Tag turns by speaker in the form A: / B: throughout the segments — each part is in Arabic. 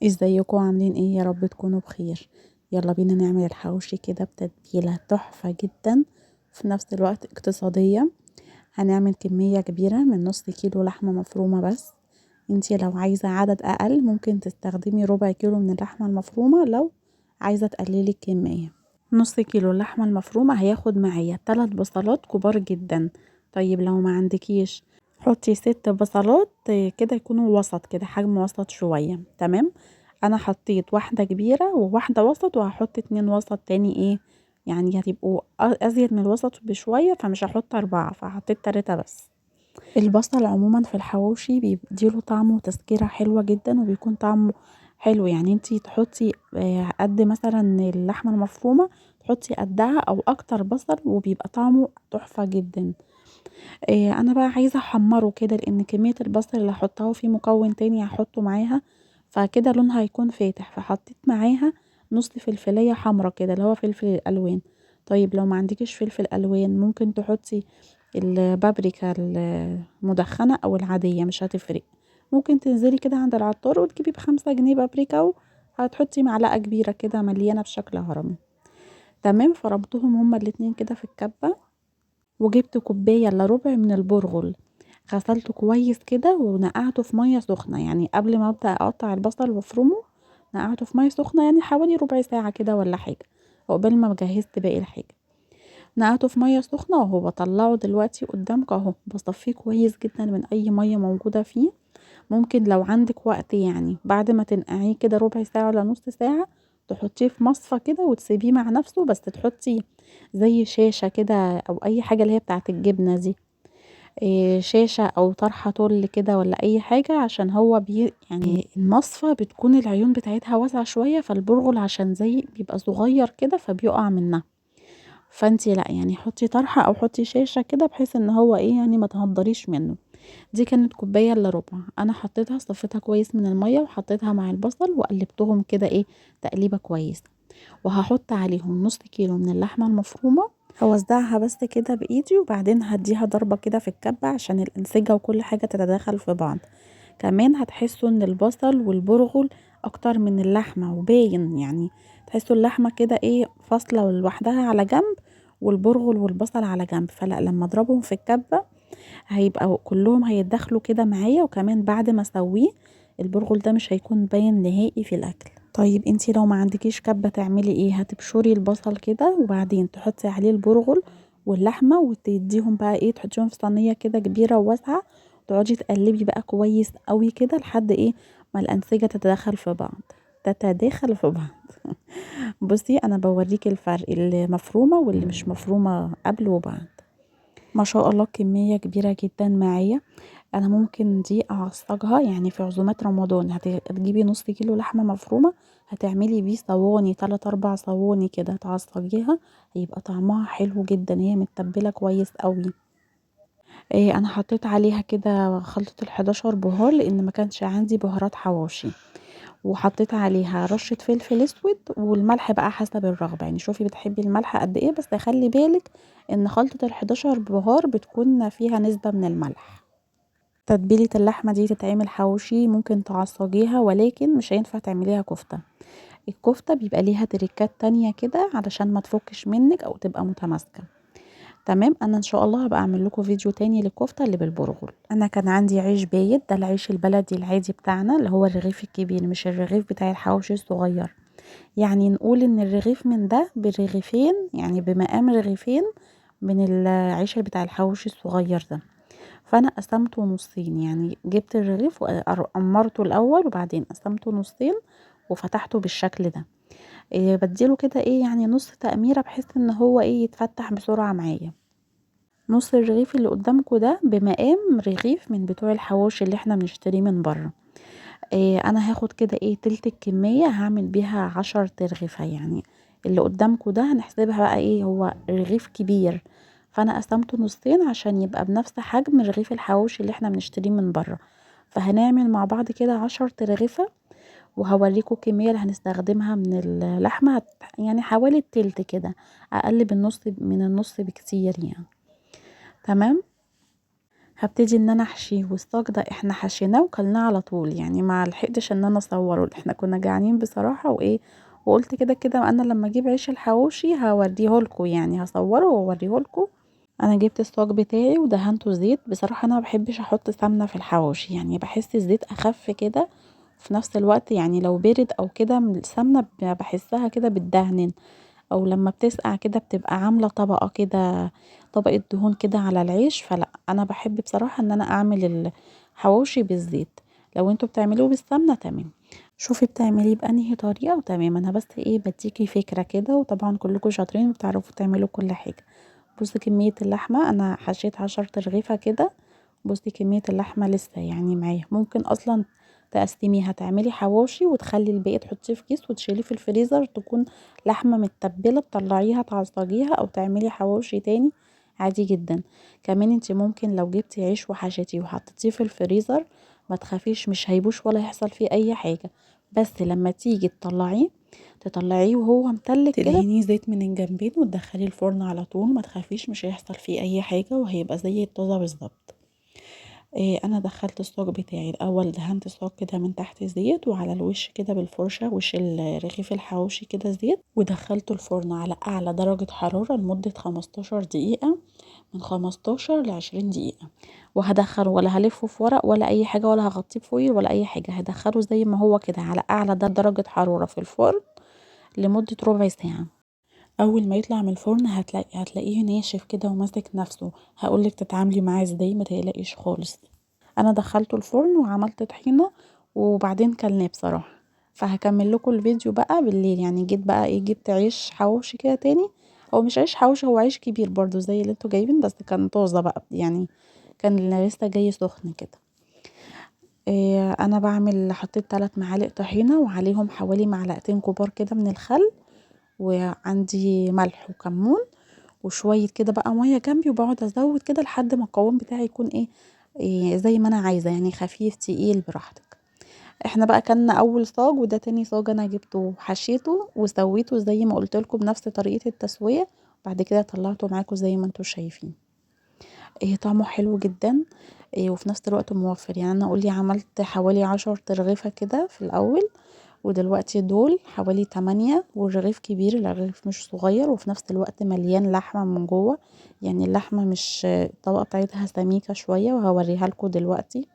A: ازيكم عاملين ايه؟ يا رب تكونوا بخير. يلا بينا نعمل الحواوشي كده بتتبيلة تحفة جدا، في نفس الوقت اقتصادية. هنعمل كمية كبيرة من نص كيلو لحمة مفرومة بس. انتي لو عايزة عدد اقل ممكن تستخدمي ربع كيلو من اللحمة المفرومة، لو عايزة تقللي الكمية. نص كيلو اللحمة المفرومة هياخد معايا 3 بصلات كبار جدا. طيب لو ما عندكيش حطي 6 بصلات، كده يكونوا وسط، كده حجم وسط شوية. تمام. انا حطيت واحدة كبيرة وواحدة وسط، وهحط 2 وسط تاني، ايه يعني هتبقوا ازيد من الوسط بشوية، فمش هحط 4، فحطيت 3 بس. البصل عموما في الحواوشي بيديله طعم وتسكيرة حلوة جدا، وبيكون طعمه حلو. يعني انتي تحطي قد مثلا اللحمة المفرومة، تحطي قدها او اكتر بصل، وبيبقى طعمه تحفة جدا. انا بقى عايزة احمره كده، لان كمية البصل اللي هحطها في مكون تاني هحطه معاها، فكده لونها هيكون فاتح، فحطيت معاها نص فلفلية حمرا كده، اللي هو فلفل الالوان. طيب لو ما عندكيش فلفل الوان ممكن تحطي البابريكا المدخنة او العادية، مش هتفرق. ممكن تنزلي كده عند العطار وتجيبي ب5 جنيه بابريكا، وهتحطي معلقة كبيرة كده مليانة بشكل هرمي. تمام. فرمتهم هما الاتنين كده في الكبة، وجبت كوباية الا ربع من البرغل، غسلته كويس كده ونقعته في مية سخنة. يعني قبل ما ابدأ اقطع البصل وافرمه، نقعته في مية سخنة، يعني حوالي ربع ساعة كده ولا حاجة، عقبال ما جهزت باقي الحاجة. نقعته في مية سخنة، وهو بطلعه دلوقتي قدامك اهو، بصفيه كويس جدا من اي مية موجودة فيه. ممكن لو عندك وقت، يعني بعد ما تنقعيه كده ربع ساعة ولا نص ساعة، تحطيه في مصفى كده وتسيبيه مع نفسه، بس تحطي زي شاشة كده او اي حاجة اللي هي بتاعت الجبنة دي، شاشة او طرحة تل كده ولا اي حاجة، عشان هو يعني المصفى بتكون العيون بتاعتها واسعة شوية، فالبرغل عشان زي بيبقى صغير كده فبيقع منها. فانتي لا، يعني حطي طرحة او حطي شاشة كده، بحيث ان هو ايه، يعني ما تهدريش منه. دي كانت كوباية الا ربع، انا حطيتها صفيتها كويس من المية، وحطيتها مع البصل وقلبتهم كده ايه، تقليبة كويسة. وهحط عليهم نص كيلو من اللحمة المفرومة، هوزعها بس كده بايدي، وبعدين هديها ضربة كده في الكبة عشان الانسجة وكل حاجة تتداخل في بعض. كمان هتحسوا ان البصل والبرغل اكتر من اللحمة، وباين يعني، تحسوا اللحمة كده ايه، فاصلة لوحدها على جنب، والبرغل والبصل على جنب. فلا، لما اضربهم في الكبة هيبقى كلهم هيتدخلوا كده معايا، وكمان بعد ما اسويه البرغل ده مش هيكون باين نهائي في الاكل. طيب انتي لو ما عندكيش كبة تعملي ايه؟ هتبشري البصل كده، وبعدين تحطي عليه البرغل واللحمة، وتديهم بقى ايه، تحطيهم في صينية كده كبيرة وواسعة، تقعدي تقلبي بقى كويس قوي كده لحد ايه ما الانسجة تتدخل في بعض، تتداخل في بعض. بصي انا بوريكي الفرق، المفرومة واللي مش مفرومة قبل وبعد. ما شاء الله كمية كبيرة جدا معايا. انا ممكن دي اعصجها، يعني في عزومات رمضان هتجيبي نص كيلو لحمة مفرومة، هتعملي بيه صواني 3 4 صواني كده، تعصجيها، هيبقى طعمها حلو جدا، هي متبلة كويس قوي. إيه، انا حطيت عليها كده خلطة ال11 بهار، لان ما كانش عندي بهارات حواوشي، وحطيت عليها رشة فلفل اسود، والملح بقى حسب الرغبة، يعني شوفي بتحبي الملح قد ايه، بس خلي بالك ان خلطة ال11 بهار بتكون فيها نسبة من الملح. تتبيلة اللحمة دي تتعمل حواوشي ممكن تعصجيها، ولكن مش هينفع تعمليها كفتة. الكفتة بيبقى ليها تريكات تانية كده علشان ما تفكش منك او تبقى متماسكة. تمام. انا ان شاء الله هبقى اعمل لكم فيديو تاني للكفتة اللي بالبرغل. انا كان عندي عيش بايت، ده العيش البلدي العادي بتاعنا، اللي هو الرغيف الكبير، مش الرغيف بتاع الحواوشي الصغير. يعني نقول ان الرغيف من ده برغيفين، يعني بمقام رغيفين من العيش بتاع الحواوشي الصغير ده. فانا قسمته نصين، يعني جبت الرغيف وقمرته الاول، وبعدين قسمته نصين وفتحته بالشكل ده. إيه، بديله كده ايه، يعني نص تقميرة، بحيث ان هو ايه يتفتح بسرعة معايا. نص الرغيف اللي قدامكم ده بمقام رغيف من بتوع الحواوشي اللي احنا بنشتريه من بره. إيه، انا هاخد كده ايه تلت الكمية، هعمل بيها 10 ترغيفة يعني. اللي قدامكم ده هنحسبها بقى ايه، هو رغيف كبير، فانا قسمته نصين عشان يبقى بنفس حجم رغيف الحواوشي اللي احنا بنشتريه من بره. فهنعمل مع بعض كده 10 ترغيفة، وهوريكم الكمية اللي هنستخدمها من اللحمة، يعني حوالي التلت كده، اقل بالنص من النص بكتير يعني. تمام. هبتدي ان انا احشيه، والصاج ده احنا حشيناه وكلناه على طول، يعني ما لحقتش ان انا اصوره، احنا كنا جعانين بصراحة وايه، وقلت كده كده انا لما اجيب عيش الحواوشي هوريهولكوا، يعني هصوره واوريهولكوا. انا جبت الصاج بتاعي ودهنته زيت. بصراحة انا ما بحبش احط سمنة في الحواوشي، يعني بحس الزيت اخف كده، في نفس الوقت يعني لو بارد او كده من السمنة بحسها كده بتدهن، او لما بتسقع كده بتبقى عاملة طبقة كده، طبقة دهون كده على العيش. فلا انا بحب بصراحة ان انا اعمل الحواوشي بالزيت. لو انتوا بتعملوه بالسمنة تمام، شوفي بتعمليه بأنهي طريقة وتمام. انا بس ايه بديكي فكرة كده، وطبعا كلكم شاطرين وبتعرفوا تعملوا كل حاجة. بصي كمية اللحمة، انا حشيت 10 ترغيفة كده. بصي كمية اللحمة لسه يعني معايا، ممكن اصلا تقسميها تعملي حواوشي وتخلي الباقي تحطيه في كيس وتشيليه في الفريزر، تكون لحمة متبلة تطلعيها تعصجيها او تعملي حواوشي تاني عادي جدا. كمان انتي ممكن لو جبتي عيش وحشيتيه وحطيتيه في الفريزر ما تخافيش، مش هيبوش ولا هيحصل فيه اي حاجة. بس لما تيجي تطلعيه وهو متلج كده، تدهنيه زيت من الجنبين وتدخليه الفرن على طول. ما تخافيش مش هيحصل فيه اي حاجة، وهيبقى زي الطازة بالظبط. انا دخلت الصاج بتاعي الاول، دهنت الصاج كده من تحت زيت، وعلى الوش كده بالفرشة، وش رغيف الحواوشي كده زيت، ودخلته الفرن على اعلى درجة حرارة لمدة 15 دقيقة، من 15 ل20 دقيقة. وهدخله ولا هلفه في ورق ولا اي حاجة، ولا هغطيه بفويل ولا اي حاجة، هدخله زي ما هو كده على اعلى درجة حرارة في الفرن لمدة ربع ساعة. اول ما يطلع من الفرن هتلاقيه ناشف كده وماسك نفسه. هقولك تتعاملي معاه ازاي، ما تقلقيش خالص. انا دخلته الفرن وعملت طحينة وبعدين كلناه بصراحة. فهكمل لكم الفيديو بقى بالليل، يعني جيت بقى ايه، جبت عيش حواوشي كده تاني. هو مش عيش حواوشي، هو عيش كبير برضو زي اللي انتوا جايبين، بس كان طازة بقى يعني، كان لسه جاي سخن كده. انا حطيت 3 معالق طحينة وعليهم حوالي معلقتين كبار كده من الخل، وعندي ملح وكمون وشوية كده بقى مية جنبي، وبقعد ازود كده لحد ما القوام بتاعي يكون إيه زي ما انا عايزة، يعني خفيف تقيل براحتك. احنا بقى كلنا اول صاج، وده تاني صاج انا جبته وحشيته وسويته زي ما قلت لكم بنفس طريقة التسوية. بعد كده طلعته معاكم زي ما انتوا شايفين. طعمه حلو جدا، وفي نفس الوقت موفر. يعني انا قولي عملت حوالي 10 ترغيفة كده في الاول، ودلوقتي دول حوالي 8. والرغيف كبير، الرغيف مش صغير، وفي نفس الوقت مليان لحمة من جوه. يعني اللحمة مش الطبقة بتاعتها سميكة شوية، وهوريها لكم دلوقتي.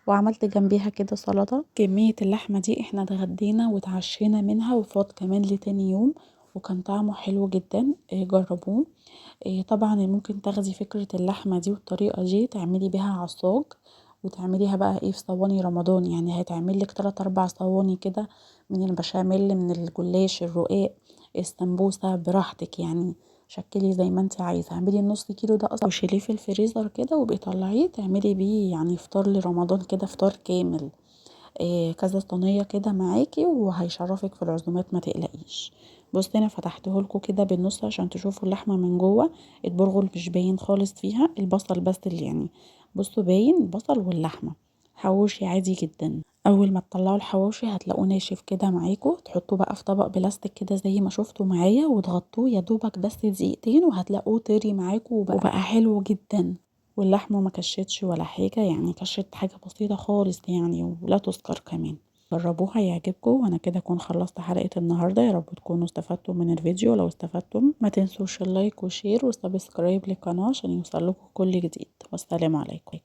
A: وعملت جنبيها كده سلطة. كمية اللحمة دي احنا اتغدينا واتعشينا منها، وفاض كمان لتاني يوم، وكان طعمه حلو جدا. جربوه. طبعا ممكن تاخدي فكرة اللحمة دي والطريقة دي تعملي بيها عصاج، وتعمليها بقى ايه في صواني رمضان، يعني هتعملك 3 4 صواني كده، من البشاميل، من الجلاش، الرقاق، السمبوسة، براحتك يعني. شكلي زي ما انت عايزه. اعملي النص كيلو ده اصلا وشيليه في الفريزر كده، وبقي طلعيه تعملي بيه يعني فطار لرمضان كده، فطار كامل. كذا صينيه كده معاكي، وهيشرفك في العزومات ما تقلقيش. بصي انا فتحته لكم كده بالنص عشان تشوفوا اللحمه من جوه. البرغل مش باين خالص فيها، البصل بس اللي يعني، بصوا باين البصل واللحمه. حواوشي عادي جدا. اول ما تطلعوا الحواوشي هتلاقوه ناشف كده معاكم، تحطوه بقى في طبق بلاستيك كده زي ما شفتوا معايا، وتغطوه يا دوبك بس دقيقتين، وهتلاقوه طري معاكم وبقى حلو جدا. واللحمه ما كشتش ولا حاجه، يعني كشت حاجه بسيطه خالص يعني، ولا تذكر كمان. جربوها يعجبكم. وانا كده اكون خلصت حلقه النهارده، يا رب تكونوا استفدتوا من الفيديو. لو استفدتم ما تنسوش اللايك وشير وسبسكرايب للقناه عشان يوصلكوا كل جديد. والسلام عليكم.